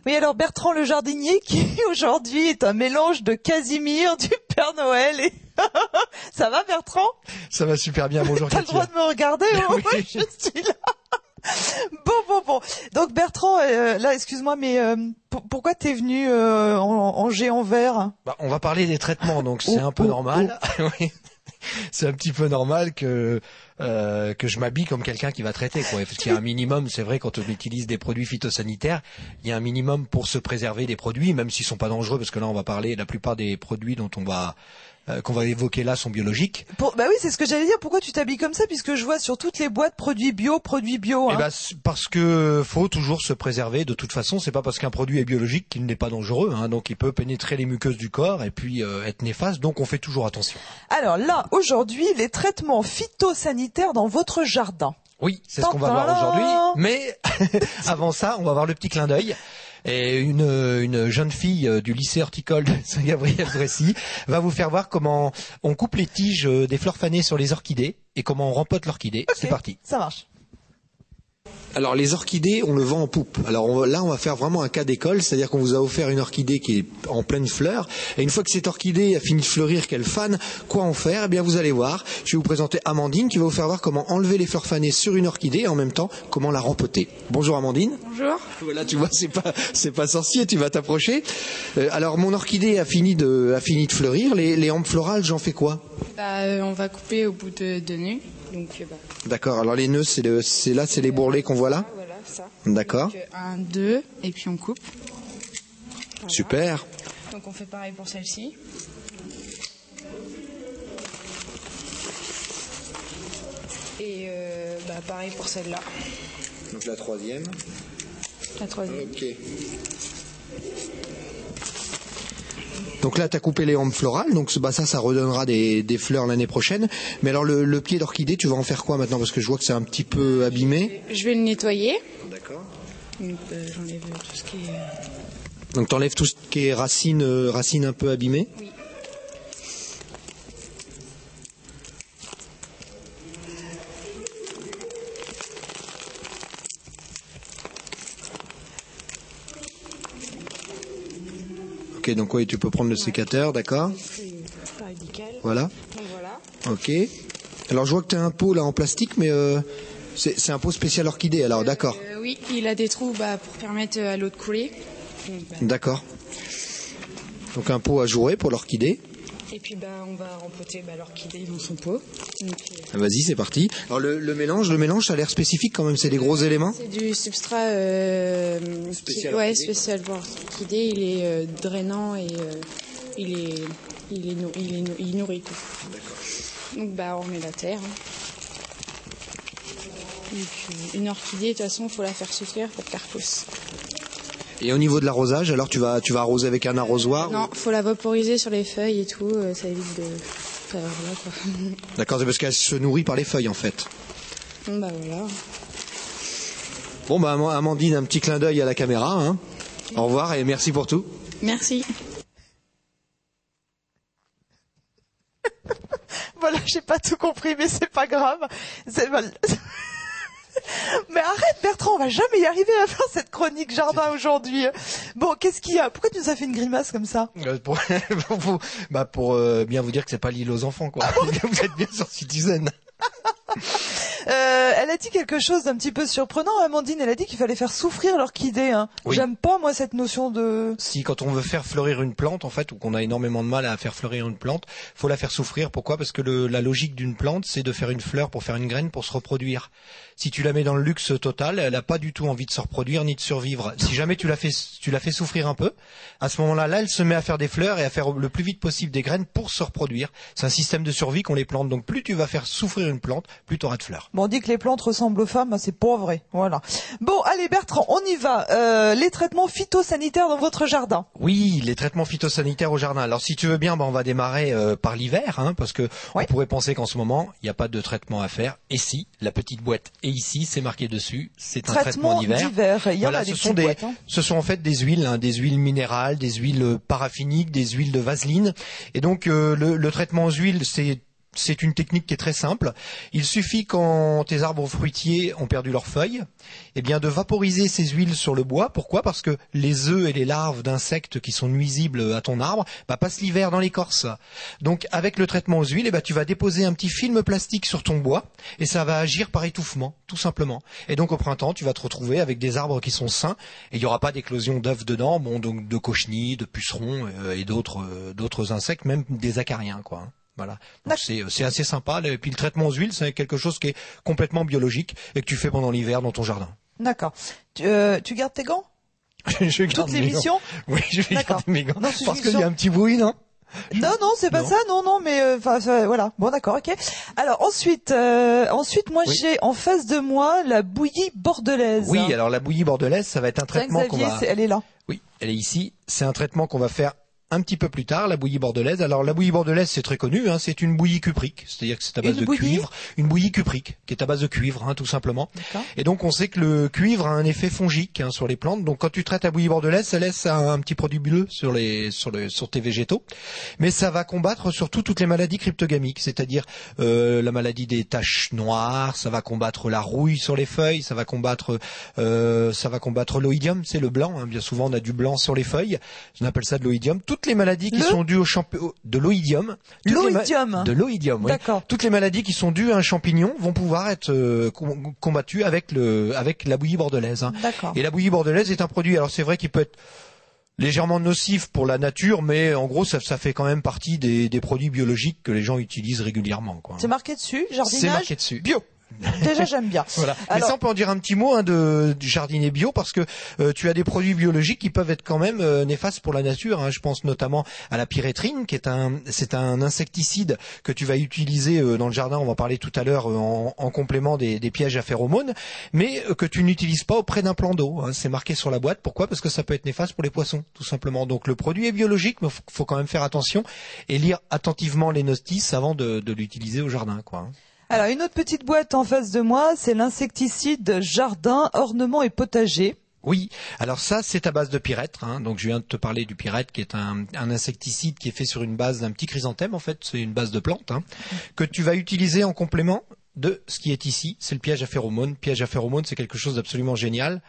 Oui, alors Bertrand le jardinier qui aujourd'hui est un mélange de Casimir, du Père Noël et... Ça va Bertrand? Ça va super bien, bonjour T'as le droit de me regarder, oui. Moi je suis là. Bon. Donc Bertrand, là excuse-moi, mais pourquoi t'es venu en géant vert? On va parler des traitements, donc c'est un peu normal. Oui. C'est un petit peu normal que je m'habille comme quelqu'un qui va traiter, quoi. Parce qu'il y a un minimum, c'est vrai, quand on utilise des produits phytosanitaires, il y a un minimum pour se préserver des produits, même s'ils sont pas dangereux, parce que là on va parler, la plupart des produits qu'on va évoquer là sont biologiques. Bah oui, c'est ce que j'allais dire. Pourquoi tu t'habilles comme ça? Puisque je vois sur toutes les boîtes produits bio. Eh ben, parce que faut toujours se préserver. De toute façon, c'est pas parce qu'un produit est biologique qu'il n'est pas dangereux. Donc il peut pénétrer les muqueuses du corps et puis être néfaste. Donc on fait toujours attention. Alors là, aujourd'hui, les traitements phytosanitaires dans votre jardin. Oui, c'est ce qu'on va voir aujourd'hui. Mais avant ça, on va voir le petit clin d'œil. Et une jeune fille du lycée horticole de Saint-Gabriel-Brécy va vous faire voir comment on coupe les tiges des fleurs fanées sur les orchidées et comment on rempote l'orchidée. Okay, c'est parti. Ça marche. Alors les orchidées, on le vend en poupe. Alors là, on va faire vraiment un cas d'école, c'est-à-dire qu'on vous a offert une orchidée qui est en pleine fleur. Et une fois que cette orchidée a fini de fleurir, qu'elle fane, quoi en faire? Eh bien, vous allez voir. Je vais vous présenter Amandine qui va vous faire voir comment enlever les fleurs fanées sur une orchidée et en même temps comment la rempoter. Bonjour Amandine. Bonjour. Voilà, tu vois, c'est pas sorcier. Tu vas t'approcher. Alors mon orchidée a fini de fleurir. Les hampes florales, j'en fais quoi? On va couper au bout de 2 nœuds. D'accord. Alors les nœuds, c'est les bourrelets qu'on voit là. Voilà, ça. D'accord. 1, 2, et puis on coupe. Voilà. Super. Donc on fait pareil pour celle-ci. Et pareil pour celle-là. Donc la troisième. Ok. Donc là, tu as coupé les hampes florales, donc ça redonnera des fleurs l'année prochaine. Mais alors le pied d'orchidée, tu vas en faire quoi maintenant? Parce que je vois que c'est un petit peu abîmé. Je vais le nettoyer. D'accord. Donc j'enlève tout ce qui est... Donc t'enlèves tout ce qui est racines un peu abîmées. Oui. Ok, donc oui, tu peux prendre le sécateur, d'accord. Voilà. Donc voilà. Ok. Alors je vois que tu as un pot là en plastique, mais c'est un pot spécial orchidée, alors d'accord. Oui, il a des trous pour permettre à l'eau de couler. D'accord. Donc un pot ajouré pour l'orchidée. Et puis on va rempoter l'orchidée dans son pot. Vas-y, c'est parti. Alors le mélange, ça a l'air spécifique quand même, c'est des gros éléments. C'est du substrat spécial pour l'orchidée. Il est drainant et il nourrit tout. D'accord. Donc on met la terre. Une orchidée, de toute façon, il faut la faire souffrir pour qu'elle repousse. Et au niveau de l'arrosage, alors tu vas arroser avec un arrosoir? Non, il faut la vaporiser sur les feuilles et tout, ça évite de faire là, quoi. D'accord, c'est parce qu'elle se nourrit par les feuilles en fait. Voilà. Bon Amandine, un petit clin d'œil à la caméra, hein. Au revoir et merci pour tout. Merci. Voilà, j'ai pas tout compris, mais c'est pas grave. Mais arrête Bertrand, on va jamais y arriver à faire cette chronique jardin aujourd'hui. Bon, qu'est-ce qu'il y a? Pourquoi tu nous as fait une grimace comme ça? Pour bien vous dire que c'est pas l'île aux enfants, quoi. Vous êtes bien sur Citizen. Elle a dit quelque chose d'un petit peu surprenant, Amandine. Elle a dit qu'il fallait faire souffrir l'orchidée. Oui. J'aime pas, moi, cette notion de... Si, quand on veut faire fleurir une plante, en fait, ou qu'on a énormément de mal à faire fleurir une plante, faut la faire souffrir. Pourquoi? Parce que la logique d'une plante, c'est de faire une fleur pour faire une graine pour se reproduire. Si tu la mets dans le luxe total, elle a pas du tout envie de se reproduire ni de survivre. Si jamais tu la fais souffrir un peu, à ce moment-là, elle se met à faire des fleurs et à faire le plus vite possible des graines pour se reproduire. C'est un système de survie qu'ont les plantes. Donc plus tu vas faire souffrir une plante, plus tu auras de fleurs. Bon, on dit que les plantes ressemblent aux femmes, c'est pas vrai. Voilà. Bon, allez Bertrand, on y va. Les traitements phytosanitaires dans votre jardin. Oui, les traitements phytosanitaires au jardin. Alors si tu veux bien, on va démarrer par l'hiver, parce que on pourrait penser qu'en ce moment, il n'y a pas de traitement à faire. Et si, la petite boîte est ici, c'est marqué dessus, c'est un traitement d'hiver. Il y en a des petites boîtes, ce sont en fait des huiles, des huiles minérales, des huiles paraffiniques, des huiles de vaseline. Et donc le traitement aux huiles, c'est une technique qui est très simple. Il suffit quand tes arbres fruitiers ont perdu leurs feuilles, eh bien de vaporiser ces huiles sur le bois. Pourquoi ? Parce que les œufs et les larves d'insectes qui sont nuisibles à ton arbre passent l'hiver dans l'écorce. Donc avec le traitement aux huiles, tu vas déposer un petit film plastique sur ton bois et ça va agir par étouffement, tout simplement. Et donc au printemps, tu vas te retrouver avec des arbres qui sont sains et il n'y aura pas d'éclosion d'œufs dedans, donc de cochenilles, de pucerons et d'autres insectes, même des acariens, quoi. Voilà. Donc c'est assez sympa. Et puis le traitement aux huiles, c'est quelque chose qui est complètement biologique et que tu fais pendant l'hiver dans ton jardin. D'accord. Tu gardes tes gants? Je garde toute l'émission? Oui, je vais garder mes gants. Non, parce qu'il y a un petit bruit, non? Non, c'est pas ça, non, mais voilà. Bon, d'accord, ok. Alors ensuite, moi j'ai en face de moi la bouillie bordelaise. Oui, alors la bouillie bordelaise, ça va être un traitement qu'on va. Elle est là. Oui, elle est ici. C'est un traitement qu'on va faire un petit peu plus tard, la bouillie bordelaise. Alors la bouillie bordelaise, c'est très connu, hein, c'est une bouillie cuprique, c'est-à-dire que c'est à base de cuivre, une bouillie cuprique qui est à base de cuivre, hein, tout simplement. Et donc on sait que le cuivre a un effet fongique, hein, sur les plantes. Donc quand tu traites la bouillie bordelaise, ça laisse un petit produit bleu sur tes végétaux, mais ça va combattre surtout toutes les maladies cryptogamiques, c'est-à-dire la maladie des taches noires, ça va combattre la rouille sur les feuilles, ça va combattre l'oïdium, c'est le blanc, hein, bien souvent on a du blanc sur les feuilles, on appelle ça de l'oïdium. Toutes les maladies qui sont dues de l'oïdium. De l'oïdium, oui. D'accord. Toutes les maladies qui sont dues à un champignon vont pouvoir être combattues avec la bouillie bordelaise. Hein. D'accord. Et la bouillie bordelaise est un produit, alors c'est vrai qu'il peut être légèrement nocif pour la nature, mais en gros ça fait quand même partie des produits biologiques que les gens utilisent régulièrement, quoi. C'est marqué dessus, jardinage. C'est marqué dessus. Bio. Déjà j'aime bien. Voilà. Mais ça on peut en dire un petit mot, hein, du jardinier bio, parce que tu as des produits biologiques qui peuvent être quand même néfastes pour la nature, hein. Je pense notamment à la pyrétrine, c'est un insecticide que tu vas utiliser dans le jardin, on va en parler tout à l'heure, en complément des pièges à phéromones, mais que tu n'utilises pas auprès d'un plan d'eau, hein. C'est marqué sur la boîte. Pourquoi ? Parce que ça peut être néfaste pour les poissons, tout simplement. Donc le produit est biologique, mais faut quand même faire attention et lire attentivement les notices avant de l'utiliser au jardin, quoi, hein. Alors, une autre petite boîte en face de moi, c'est l'insecticide jardin, ornement et potager. Oui, alors ça c'est à base de pyrètre, hein. Donc je viens de te parler du pyrètre qui est un insecticide qui est fait sur une base d'un petit chrysanthème, en fait, c'est une base de plante, hein, que tu vas utiliser en complément de ce qui est ici, c'est le piège à phéromones. Piège à phéromones, c'est quelque chose d'absolument génial.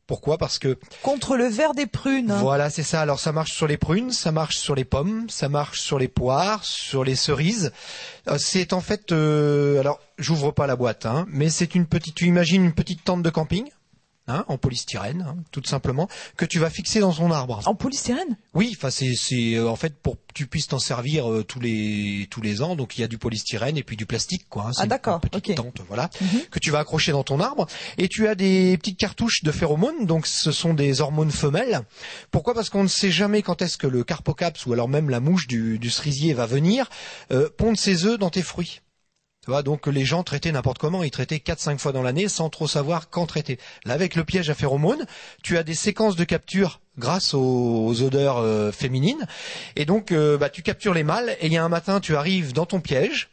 Pourquoi ? Parce que contre le ver des prunes. Voilà, c'est ça. Alors ça marche sur les prunes, ça marche sur les pommes, ça marche sur les poires, sur les cerises. C'est en fait, alors j'ouvre pas la boîte, hein, mais c'est tu imagines une petite tente de camping, hein, en polystyrène, hein, tout simplement, que tu vas fixer dans ton arbre. En polystyrène ? Oui, enfin c'est en fait pour que tu puisses t'en servir tous les ans. Donc il y a du polystyrène et puis du plastique, quoi, hein. C'est d'accord, une petite ok. tente, voilà, que tu vas accrocher dans ton arbre. Et tu as des petites cartouches de phéromones, donc ce sont des hormones femelles. Pourquoi ? Parce qu'on ne sait jamais quand est-ce que le carpocaps ou alors même la mouche du cerisier va venir pondre ses œufs dans tes fruits. Tu vois, donc les gens traitaient n'importe comment, ils traitaient 4-5 fois dans l'année sans trop savoir quand traiter. Là, avec le piège à phéromones, tu as des séquences de capture grâce aux odeurs féminines. Et donc, tu captures les mâles et il y a un matin, tu arrives dans ton piège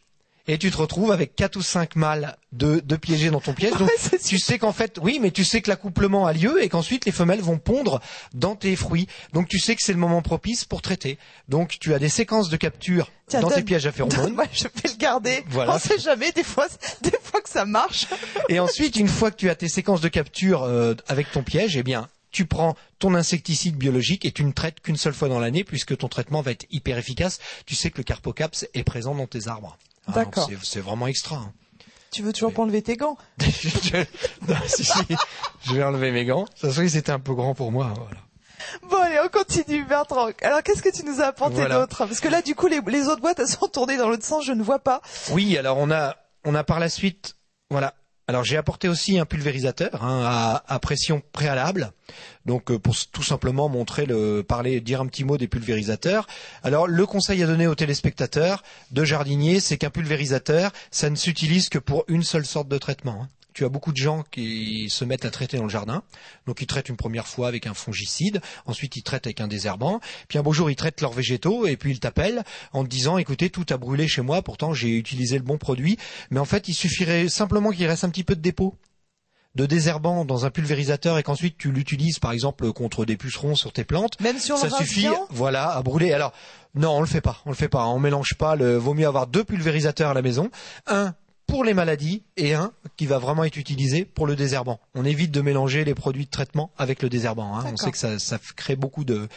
et tu te retrouves avec 4 ou 5 mâles de piégés dans ton piège. Donc, tu sais qu'en fait, oui, mais tu sais que l'accouplement a lieu et qu'ensuite les femelles vont pondre dans tes fruits. Donc, tu sais que c'est le moment propice pour traiter. Donc, tu as des séquences de capture dans tes pièges à phéromones. Moi, je vais le garder. Voilà. On sait jamais, des fois que ça marche. Et ensuite, une fois que tu as tes séquences de capture avec ton piège, eh bien, tu prends ton insecticide biologique et tu ne traites qu'une seule fois dans l'année puisque ton traitement va être hyper efficace. Tu sais que le carpocaps est présent dans tes arbres. Ah, d'accord. C'est vraiment extra, hein. Tu veux toujours pas enlever tes gants? Non, si, je vais enlever mes gants. Ça serait c'était un peu grand pour moi, voilà. Bon, allez, on continue, Bertrand. Alors, qu'est-ce que tu nous as apporté d'autre? Parce que là, du coup, les autres boîtes, elles sont tournées dans l'autre sens, je ne vois pas. Oui, alors on a par la suite, voilà. Alors j'ai apporté aussi un pulvérisateur, hein, à pression préalable. Donc pour tout simplement dire un petit mot des pulvérisateurs. Alors le conseil à donner aux téléspectateurs de jardiniers, c'est qu'un pulvérisateur, ça ne s'utilise que pour une seule sorte de traitement, hein. Tu as beaucoup de gens qui se mettent à traiter dans le jardin. Donc ils traitent une première fois avec un fongicide, ensuite ils traitent avec un désherbant, puis un beau jour ils traitent leurs végétaux et puis ils t'appellent en te disant écoutez, tout a brûlé chez moi, pourtant j'ai utilisé le bon produit, mais en fait il suffirait simplement qu'il reste un petit peu de dépôt. de désherbant dans un pulvérisateur et qu'ensuite tu l'utilises par exemple contre des pucerons sur tes plantes, même si on ça le rase suffit, bien voilà, à brûler. Alors non, on le fait pas, on mélange pas. Vaut mieux avoir 2 pulvérisateurs à la maison, un pour les maladies et un qui va vraiment être utilisé pour le désherbant. On évite de mélanger les produits de traitement avec le désherbant. Hein. On sait que ça crée beaucoup de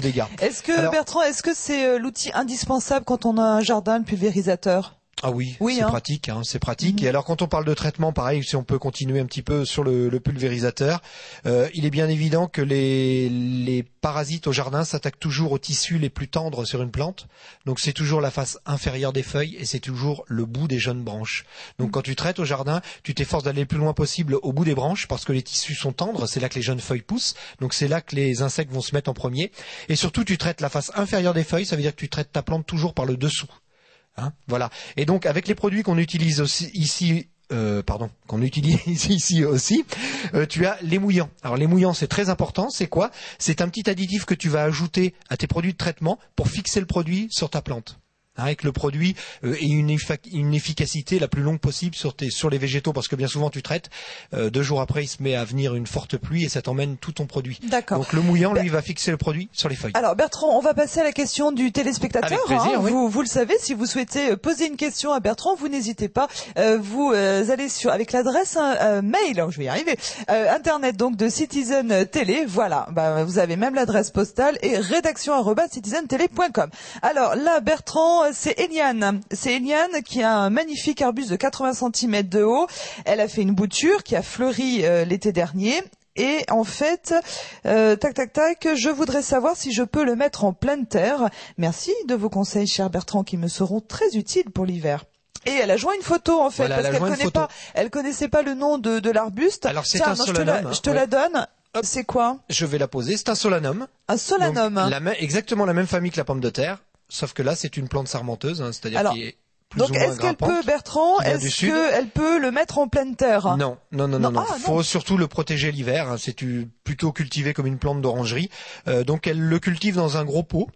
dégâts. Est-ce que Bertrand, est-ce que c'est l'outil indispensable quand on a un jardin, le pulvérisateur? Ah oui, c'est pratique, c'est pratique. Et alors quand on parle de traitement, pareil, si on peut continuer un petit peu sur le pulvérisateur, il est bien évident que les parasites au jardin s'attaquent toujours aux tissus les plus tendres sur une plante. Donc c'est toujours la face inférieure des feuilles et c'est toujours le bout des jeunes branches. Donc quand tu traites au jardin, tu t'efforces d'aller le plus loin possible au bout des branches parce que les tissus sont tendres, c'est là que les jeunes feuilles poussent. Donc c'est là que les insectes vont se mettre en premier. Et surtout tu traites la face inférieure des feuilles, ça veut dire que tu traites ta plante toujours par le dessous. Hein, voilà. Et donc avec les produits qu'on utilise aussi ici, aussi, tu as les mouillants. Alors les mouillants, c'est très important. C'est quoi? C'est un petit additif que tu vas ajouter à tes produits de traitement pour fixer le produit sur ta plante. Avec le produit et une efficacité la plus longue possible sur les végétaux, parce que bien souvent tu traites, 2 jours après il se met à venir une forte pluie et ça t'emmène tout ton produit. D'accord. Donc le mouillant, lui, va fixer le produit sur les feuilles. Alors Bertrand, on va passer à la question du téléspectateur. Avec plaisir, oui. Vous le savez, si vous souhaitez poser une question à Bertrand, vous n'hésitez pas. Vous allez avec l'adresse mail, je vais y arriver, internet donc de Citizen Télé. Voilà, vous avez même l'adresse postale et rédaction@citizentélé.com. Alors là, Bertrand, c'est Eliane. C'est Eliane qui a un magnifique arbuste de 80 cm de haut. Elle a fait une bouture qui a fleuri l'été dernier. Et en fait, je voudrais savoir si je peux le mettre en pleine terre. Merci de vos conseils, cher Bertrand, qui me seront très utiles pour l'hiver. Et elle a joint une photo en fait, voilà, parce qu'elle connaissait pas le nom de l'arbuste. Alors c'est un solanum. Je te la donne. Hop. C'est quoi? Je vais la poser. C'est un solanum. Un solanum. Donc, exactement la même famille que la pomme de terre. Sauf que là, c'est une plante sarmenteuse, c'est-à-dire qui est plus ou moins est-ce qu'elle grimpante, peut, Bertrand, qu'elle peut le mettre en pleine terre? Non. Faut surtout le protéger l'hiver. Hein. C'est plutôt cultivé comme une plante d'orangerie. Donc elle le cultive dans un gros pot.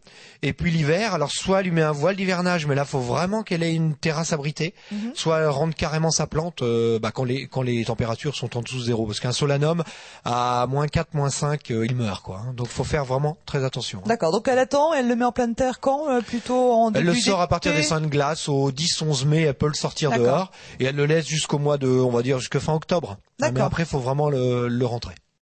Et puis l'hiver, alors soit elle lui met un voile d'hivernage, mais là faut vraiment qu'elle ait une terrasse abritée, soit rendre carrément sa plante quand les températures sont en dessous de 0. Parce qu'un solanum à -4, -5, il meurt quoi. Hein. Donc faut faire vraiment très attention. Hein. D'accord. Donc elle attend, elle le met en pleine terre quand? Plutôt en début Elle le sort à partir d'été. des seins de glace au 10-11 mai, elle peut le sortir dehors et elle le laisse jusqu'au mois de, on va dire jusqu'à fin octobre. Mais après, faut vraiment le rentrer.